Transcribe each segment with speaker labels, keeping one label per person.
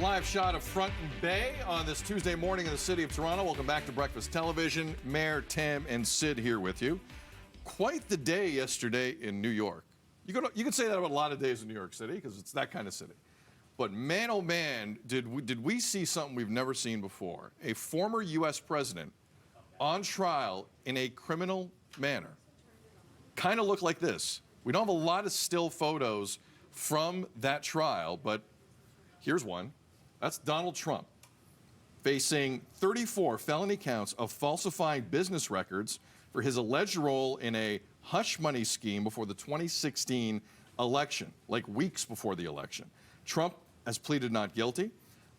Speaker 1: Live shot of Front and Bay on this Tuesday morning in the city of Toronto. Welcome back to Breakfast Television. Mayor, Tam, and Sid here with you. Quite the day yesterday in New York. You can say that about a lot of days in New York City because it's that kind of city. But man, oh man, did we see something we've never seen before. A former U.S. president on trial in a criminal manner. Kind of looked like this. We don't have a lot of still photos from that trial, but here's one. That's Donald Trump facing 34 felony counts of falsifying business records for his alleged role in a hush money scheme before the 2016 election, like weeks before the election. Trump has pleaded not guilty.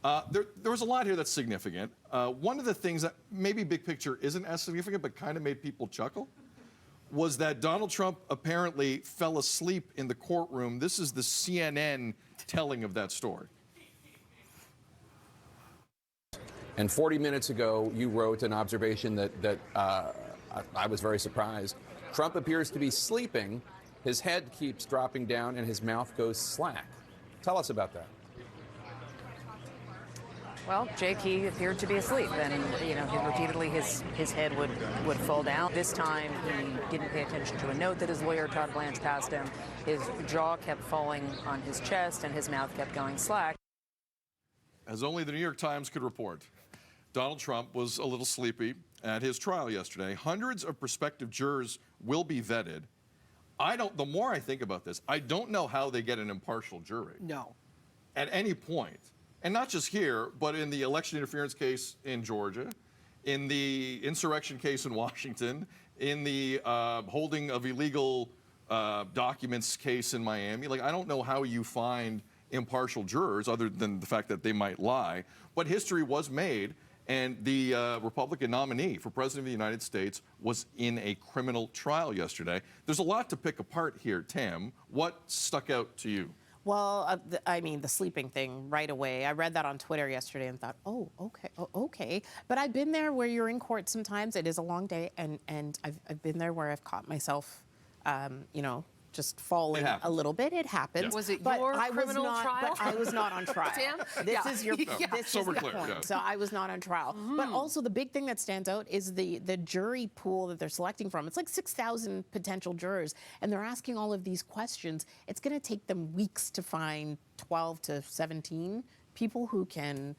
Speaker 1: There was a lot here that's significant. One of the things that maybe big picture isn't as significant but kind of made people chuckle was that Donald Trump apparently fell asleep in the courtroom. This is the CNN telling of that story.
Speaker 2: And 40 minutes ago, you wrote an observation that I was very surprised. Trump appears to be sleeping. His head keeps dropping down and his mouth goes slack. Tell us about that.
Speaker 3: Well, Jake, he appeared to be asleep, and repeatedly his head would fall down. This time, he didn't pay attention to a note that his lawyer Todd Blanche passed him. His jaw kept falling on his chest, and his mouth kept going slack.
Speaker 1: As only the New York Times could report, Donald Trump was a little sleepy at his trial yesterday. Hundreds of prospective jurors will be vetted. The more I think about this, I don't know how they get an impartial jury.
Speaker 4: No.
Speaker 1: At any point. And not just here, but in the election interference case in Georgia, in the insurrection case in Washington, in the holding of illegal documents case in Miami. Like, I don't know how you find impartial jurors other than the fact that they might lie. But history was made, and the Republican nominee for President of the United States was in a criminal trial yesterday. There's a lot to pick apart here, Tam. What stuck out to you?
Speaker 4: Well, the sleeping thing right away. I read that on Twitter yesterday and thought, okay. But I've been there where you're in court sometimes. It is a long day, and I've been there where I've caught myself, just falling a little bit. It happens.
Speaker 5: Yeah. Was it
Speaker 4: but
Speaker 5: your
Speaker 4: I
Speaker 5: criminal trial?
Speaker 4: But I was not on trial.
Speaker 5: Tam?
Speaker 4: This is your
Speaker 5: Yeah.
Speaker 4: this is the point. Yeah. So I was not on trial. Mm-hmm. But also the big thing that stands out is the jury pool that they're selecting from. It's like 6,000 potential jurors, and they're asking all of these questions. It's going to take them weeks to find 12 to 17 people who can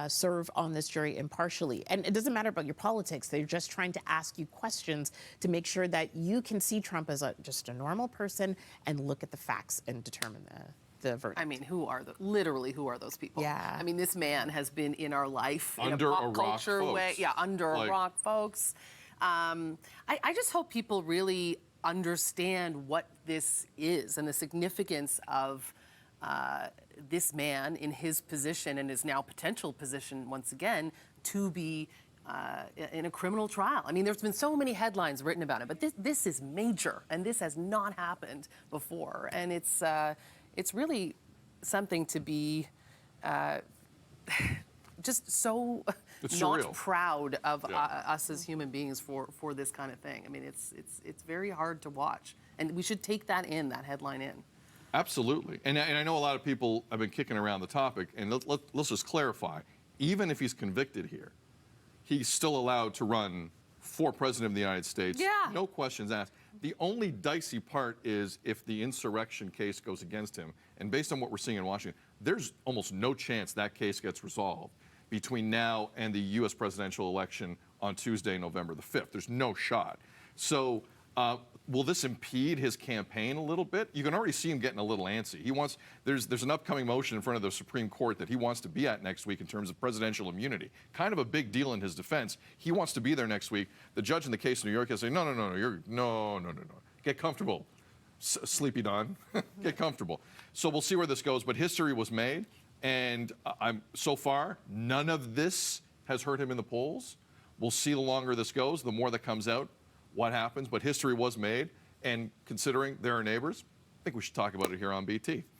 Speaker 4: serve on this jury impartially. And it doesn't matter about your politics. They're just trying to ask you questions to make sure that you can see Trump as just a normal person and look at the facts and determine the verdict.
Speaker 5: I mean, who are those people?
Speaker 4: Yeah.
Speaker 5: I mean, this man has been in our life
Speaker 1: Under
Speaker 5: in a
Speaker 1: a
Speaker 5: pop
Speaker 1: rock,
Speaker 5: culture
Speaker 1: folks.
Speaker 5: way. Yeah, under a rock, folks. I just hope people really understand what this is and the significance of this man in his position and his now potential position once again to be in a criminal trial. I mean, there's been so many headlines written about it, but this is major, and this has not happened before, and it's really something to be just so not proud of us as human beings for this kind of thing. I mean, it's very hard to watch, and we should take that headline in.
Speaker 1: Absolutely. And I know a lot of people have been kicking around the topic, and let's just clarify. Even if he's convicted here, he's still allowed to run for President of the United States.
Speaker 5: Yeah.
Speaker 1: No questions asked. The only dicey part is if the insurrection case goes against him. And based on what we're seeing in Washington, there's almost no chance that case gets resolved between now and the U.S. presidential election on Tuesday, November the 5th. There's no shot. So will this impede his campaign a little bit? You can already see him getting a little antsy. There's an upcoming motion in front of the Supreme Court that he wants to be at next week in terms of presidential immunity. Kind of a big deal in his defense. He wants to be there next week. The judge in the case in New York is saying, no. Get comfortable, Sleepy Don. Get comfortable. So we'll see where this goes. But history was made, and so far, none of this has hurt him in the polls. We'll see the longer this goes, the more that comes out, what happens, but history was made, and considering they're our neighbors, I think we should talk about it here on BT.